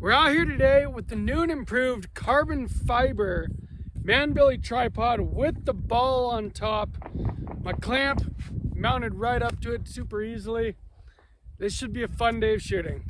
We're out here today with the new and improved carbon fiber Manbily tripod with the ball on top. My clamp mounted right up to it super easily. This should be a fun day of shooting.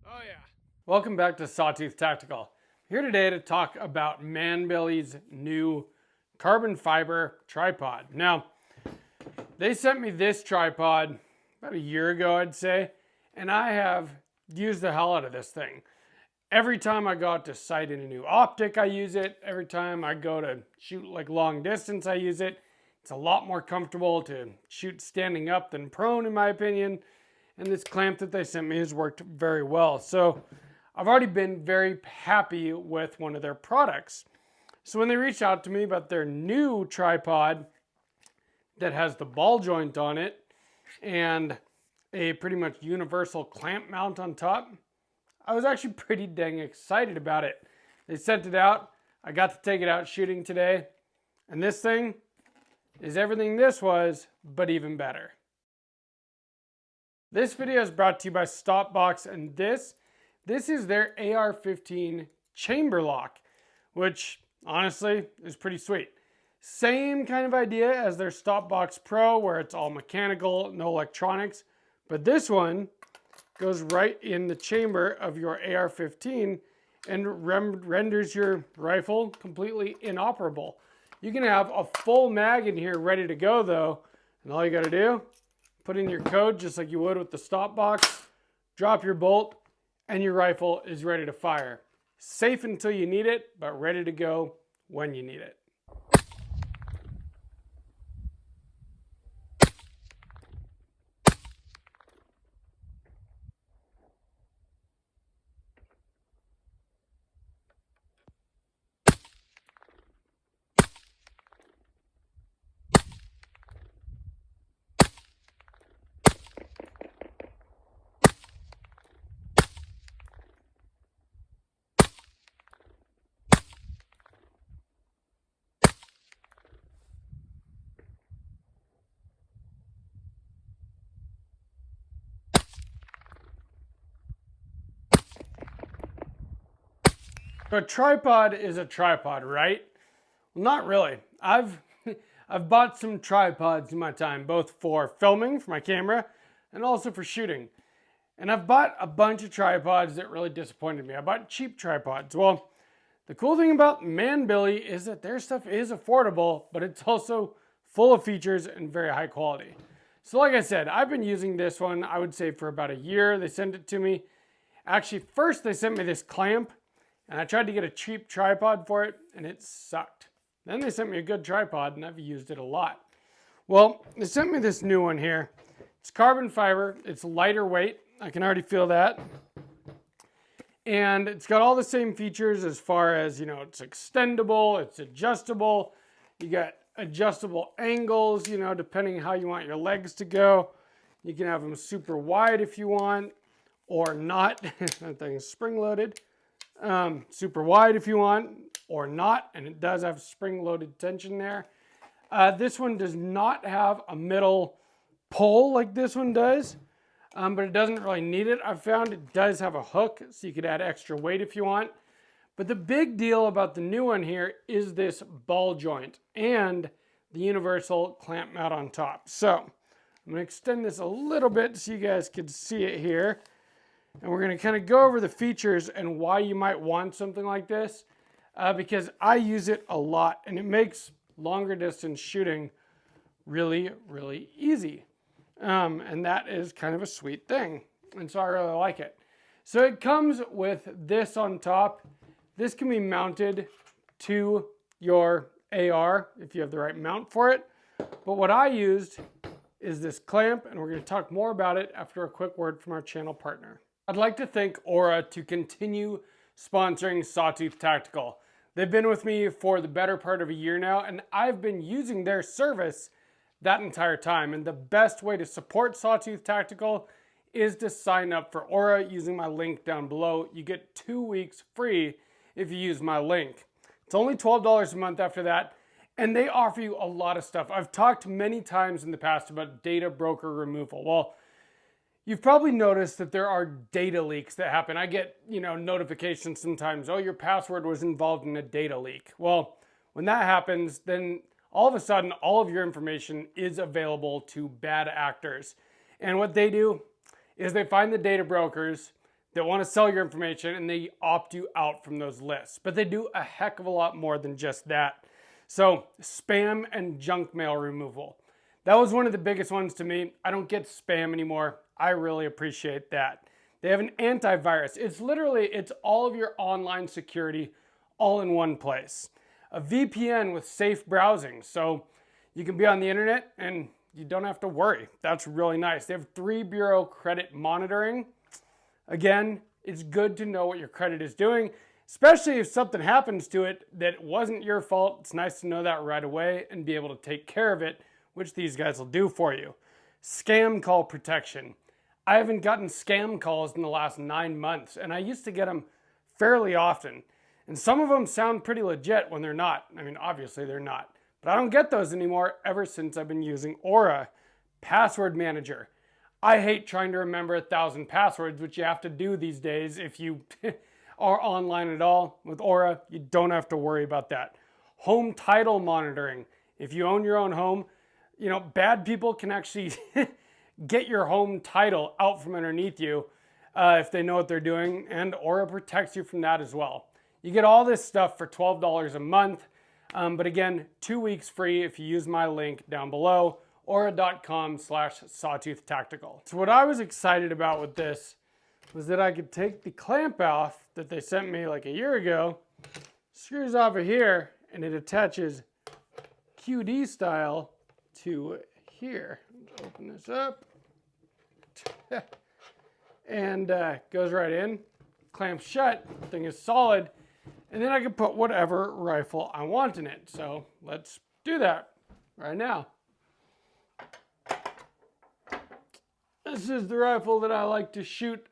Oh yeah. Welcome back to Sawtooth Tactical. Here today to talk about Manbily's new carbon fiber tripod. Now, they sent me this tripod about a year ago, I'd say, and I have used the hell out of this thing. Every time I go out to sight in a new optic, I use it. Every time I go to shoot like long distance, I use it. It's a lot more comfortable to shoot standing up than prone, in my opinion. And this clamp that they sent me has worked very well. So I've already been very happy with one of their products. So when they reached out to me about their new tripod that has the ball joint on it and a pretty much universal clamp mount on top, I was actually pretty dang excited about it. They sent it out. I got to take it out shooting today. And this thing is everything this was, but even better. This video is brought to you by Stopbox, and this is their AR-15 chamber lock, which honestly is pretty sweet. Same kind of idea as their Stopbox Pro, where it's all mechanical, no electronics, but this one goes right in the chamber of your AR-15 and renders your rifle completely inoperable. You can have a full mag in here ready to go though, and all you gotta do, put in your code just like you would with the Stopbox, drop your bolt, and your rifle is ready to fire. Safe until you need it, but ready to go when you need it. A tripod is a tripod, right? Well, not really. I've bought some tripods in my time, both for filming for my camera and also for shooting. And I've bought a bunch of tripods that really disappointed me. I bought cheap tripods. Well, the cool thing about Manbily is that their stuff is affordable, but it's also full of features and very high quality. So like I said, I've been using this one, I would say for about a year. They sent it to me. Actually, first they sent me this clamp, and I tried to get a cheap tripod for it, and it sucked. Then they sent me a good tripod, and I've used it a lot. Well, they sent me this new one here. It's carbon fiber. It's lighter weight. I can already feel that. And it's got all the same features as far as, you know, it's extendable, it's adjustable. You got adjustable angles, you know, depending how you want your legs to go. You can have them super wide if you want, or not. That thing is spring-loaded. Super wide if you want, or not, and it does have spring-loaded tension there. This one does not have a middle pole like this one does, but it doesn't really need it. I've found it does have a hook, so you could add extra weight if you want. But the big deal about the new one here is this ball joint and the universal clamp mount on top. So I'm going to extend this a little bit so you guys can see it here. And we're going to kind of go over the features and why you might want something like this, because I use it a lot and it makes longer distance shooting really, really easy. And that is kind of a sweet thing. And so I really like it. So it comes with this on top. This can be mounted to your AR if you have the right mount for it. But what I used is this clamp, and we're going to talk more about it after a quick word from our channel partner. I'd like to thank Aura to continue sponsoring Sawtooth Tactical. They've been with me for the better part of a year now, and I've been using their service that entire time. And the best way to support Sawtooth Tactical is to sign up for Aura using my link down below. You get 2 weeks free if you use my link. It's only $12 a month after that, and they offer you a lot of stuff. I've talked many times in the past about data broker removal. Well, you've probably noticed that there are data leaks that happen. I get, notifications sometimes, oh, your password was involved in a data leak. Well, when that happens, then all of a sudden, all of your information is available to bad actors. And what they do is they find the data brokers that want to sell your information and they opt you out from those lists. But they do a heck of a lot more than just that. So spam and junk mail removal. That was one of the biggest ones to me. I don't get spam anymore. I really appreciate that. They have an antivirus. It's all of your online security all in one place. A VPN with safe browsing. So you can be on the internet and you don't have to worry. That's really nice. They have 3 bureau credit monitoring. Again, it's good to know what your credit is doing, especially if something happens to it that wasn't your fault. It's nice to know that right away and be able to take care of it, which these guys will do for you. Scam call protection. I haven't gotten scam calls in the last 9 months, and I used to get them fairly often. And some of them sound pretty legit when they're not. I mean, obviously they're not. But I don't get those anymore ever since I've been using Aura. Password manager. I hate trying to remember 1,000 passwords, which you have to do these days if you are online at all. With Aura, you don't have to worry about that. Home title monitoring. If you own your own home, bad people can actually get your home title out from underneath you if they know what they're doing, and Aura protects you from that as well. You get all this stuff for $12 a month, but again, 2 weeks free if you use my link down below, aura.com/sawtooth-tactical. So what I was excited about with this was that I could take the clamp off that they sent me like a year ago, screws off of here, and it attaches QD style to here. Open this up, and goes right in, clamps shut, thing is solid, and then I can put whatever rifle I want in it. So let's do that right now. This is the rifle that I like to shoot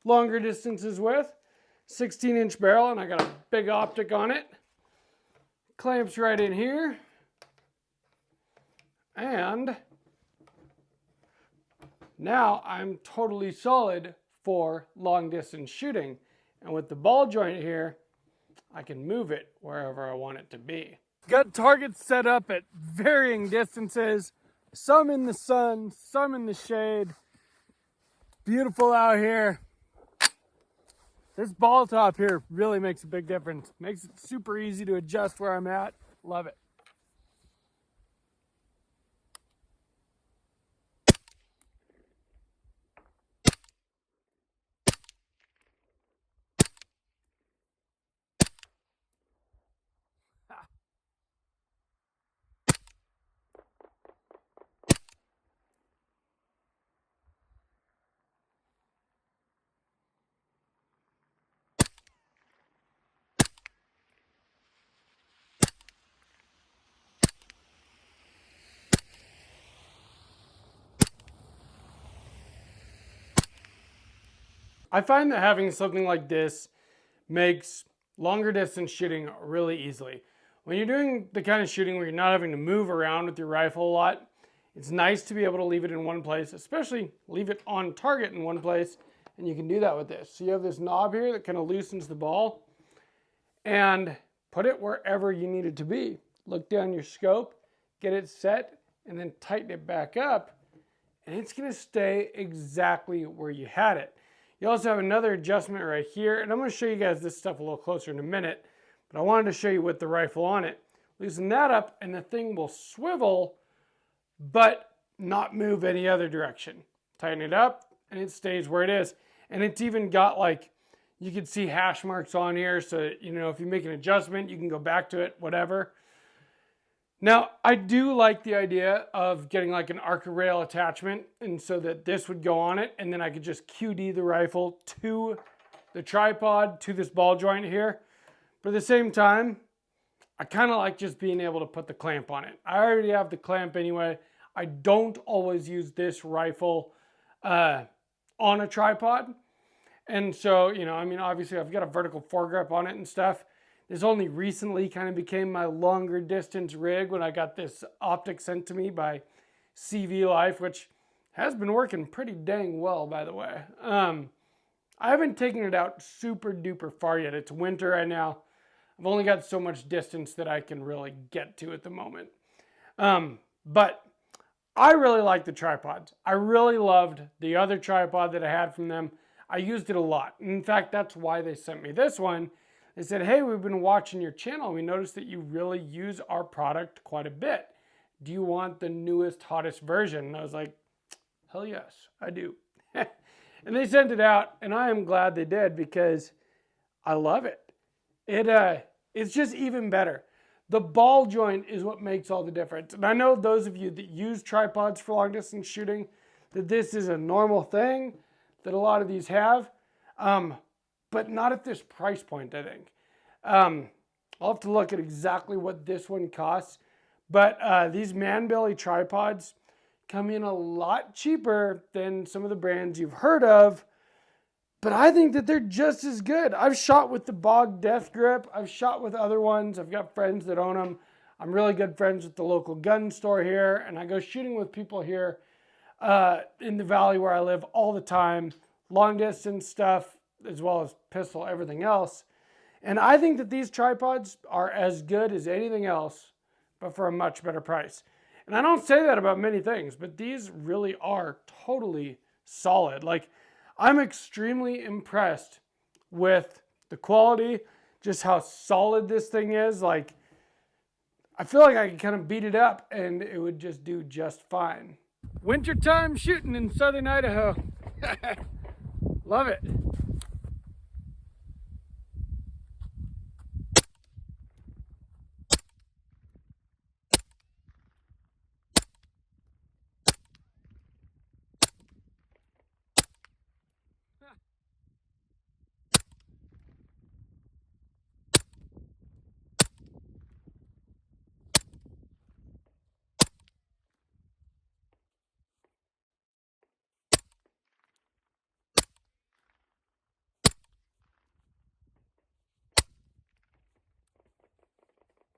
longer distances with. 16-inch barrel, and I got a big optic on it. Clamps right in here. And now I'm totally solid for long distance shooting. And with the ball joint here, I can move it wherever I want it to be. Got targets set up at varying distances. Some in the sun, some in the shade. Beautiful out here. This ball top here really makes a big difference. Makes it super easy to adjust where I'm at. Love it. I find that having something like this makes longer distance shooting really easily. When you're doing the kind of shooting where you're not having to move around with your rifle a lot, it's nice to be able to leave it in one place, especially leave it on target in one place, and you can do that with this. So you have this knob here that kind of loosens the ball, and put it wherever you need it to be. Look down your scope, get it set, and then tighten it back up, and it's going to stay exactly where you had it. You also have another adjustment right here, and I'm going to show you guys this stuff a little closer in a minute, but I wanted to show you with the rifle on it. Loosen that up, and the thing will swivel, but not move any other direction. Tighten it up, and it stays where it is. And it's even got like, you can see hash marks on here. So, you know, if you make an adjustment, you can go back to it, whatever. Now, I do like the idea of getting like an Arca rail attachment, and so that this would go on it, and then I could just QD the rifle to the tripod, to this ball joint here. But at the same time, I kind of like just being able to put the clamp on it. I already have the clamp anyway. I don't always use this rifle on a tripod. And so, you know, I mean, obviously I've got a vertical foregrip on it and stuff. This only recently kind of became my longer distance rig when I got this optic sent to me by CV Life, which has been working pretty dang well, by the way. I haven't taken it out super duper far yet. It's winter right now. I've only got so much distance that I can really get to at the moment. But I really like the tripods. I really loved the other tripod that I had from them. I used it a lot. In fact, that's why they sent me this one. They said, hey, we've been watching your channel. We noticed that you really use our product quite a bit. Do you want the newest, hottest version? And I was like, hell yes, I do. And they sent it out, and I am glad they did because I love it. It's just even better. The ball joint is what makes all the difference. And I know those of you that use tripods for long distance shooting, that this is a normal thing that a lot of these have, but not at this price point, I think. I'll have to look at exactly what this one costs, but these Manbily tripods come in a lot cheaper than some of the brands you've heard of, but I think that they're just as good. I've shot with the Bog Death Grip. I've shot with other ones. I've got friends that own them. I'm really good friends with the local gun store here, and I go shooting with people here in the valley where I live all the time, long distance stuff, as well as pistol, everything else. And I think that these tripods are as good as anything else, but for a much better price. And I don't say that about many things, but these really are totally solid. Like, I'm extremely impressed with the quality, just how solid this thing is. Like, I feel like I could kind of beat it up and it would just do just fine. Wintertime shooting in southern Idaho. Love it.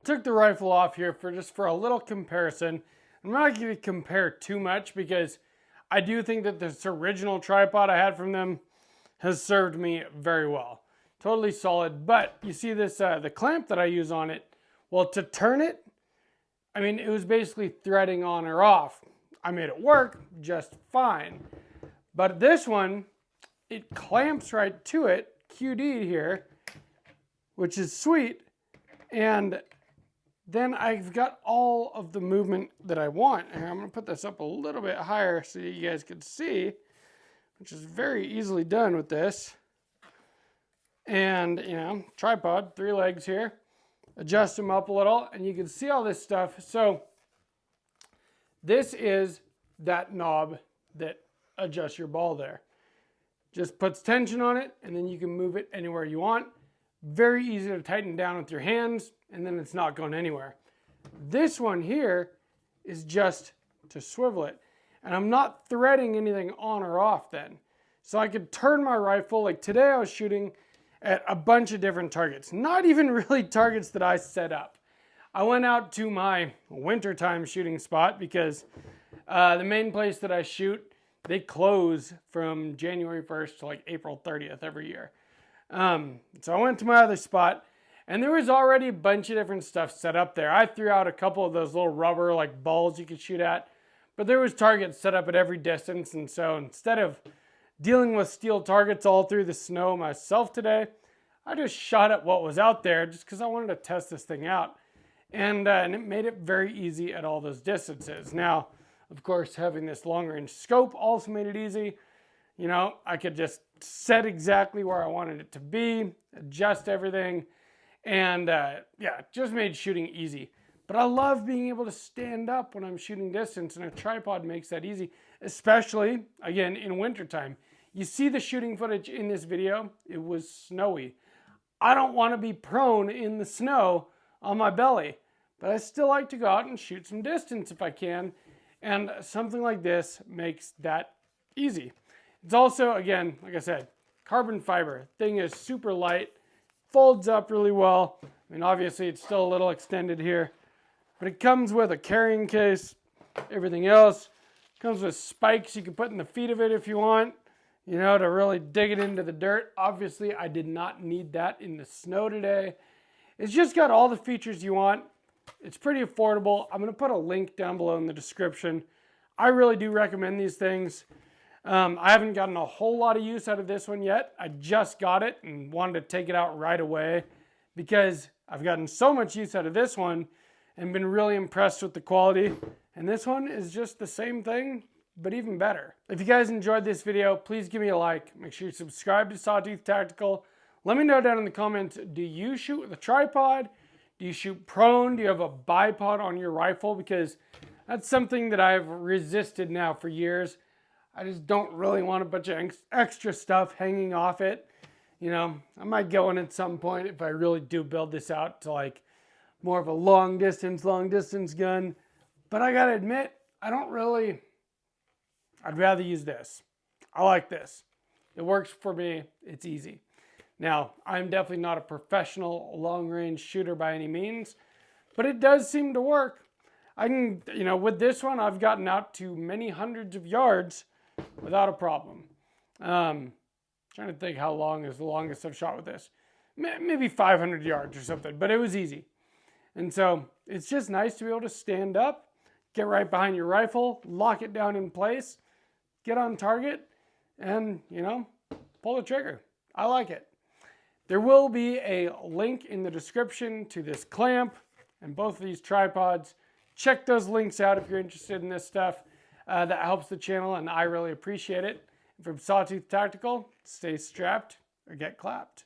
Took the rifle off here for a little comparison. I'm not going to compare too much because I do think that this original tripod I had from them has served me very well. Totally solid. But you see this, the clamp that I use on it, well, to turn it, I mean, it was basically threading on or off. I made it work just fine. But this one, it clamps right to it, QD here, which is sweet. And then I've got all of the movement that I want. And I'm going to put this up a little bit higher so you guys can see, which is very easily done with this. And, you know, tripod, 3 legs here. Adjust them up a little, and you can see all this stuff. So this is that knob that adjusts your ball there. Just puts tension on it, and then you can move it anywhere you want. Very easy to tighten down with your hands, and then it's not going anywhere. This one here is just to swivel it. And I'm not threading anything on or off then. So I could turn my rifle, like today I was shooting at a bunch of different targets. Not even really targets that I set up. I went out to my wintertime shooting spot because the main place that I shoot, they close from January 1st to like April 30th every year. So I went to my other spot, and there was already a bunch of different stuff set up there. I threw out a couple of those little rubber like balls you could shoot at, but there was targets set up at every distance. And so instead of dealing with steel targets all through the snow myself today, I just shot at what was out there just because I wanted to test this thing out. And it made it very easy at all those distances. Now, of course, having this long range scope also made it easy. You know, I could just set exactly where I wanted it to be, adjust everything, and yeah, it just made shooting easy. But I love being able to stand up when I'm shooting distance, and a tripod makes that easy, especially, again, in wintertime. You see the shooting footage in this video, it was snowy. I don't want to be prone in the snow on my belly, but I still like to go out and shoot some distance if I can, and something like this makes that easy. It's also, again, like I said, carbon fiber. Thing is super light, folds up really well. I mean, obviously it's still a little extended here, but it comes with a carrying case, everything else. Comes with spikes you can put in the feet of it if you want, you know, to really dig it into the dirt. Obviously, I did not need that in the snow today. It's just got all the features you want. It's pretty affordable. I'm going to put a link down below in the description. I really do recommend these things. I haven't gotten a whole lot of use out of this one yet. I just got it and wanted to take it out right away because I've gotten so much use out of this one and been really impressed with the quality. And this one is just the same thing, but even better. If you guys enjoyed this video, please give me a like. Make sure you subscribe to Sawtooth Tactical. Let me know down in the comments, do you shoot with a tripod? Do you shoot prone? Do you have a bipod on your rifle? Because that's something that I've resisted now for years. I just don't really want a bunch of extra stuff hanging off it. You know, I might go in at some point if I really do build this out to like more of a long distance gun. But I gotta admit, I'd rather use this. I like this. It works for me, it's easy. Now, I'm definitely not a professional long-range shooter by any means, but it does seem to work. I can, you know, with this one, I've gotten out to many hundreds of yards without a problem. Trying to think how long is the longest I've shot with this. Maybe 500 yards or something, but it was easy. And so it's just nice to be able to stand up, get right behind your rifle, lock it down in place, get on target, and, you know, pull the trigger. I like it. There will be a link in the description to this clamp and both of these tripods. Check those links out if you're interested in this stuff. That helps the channel and I really appreciate it. From Sawtooth Tactical, stay strapped or get clapped.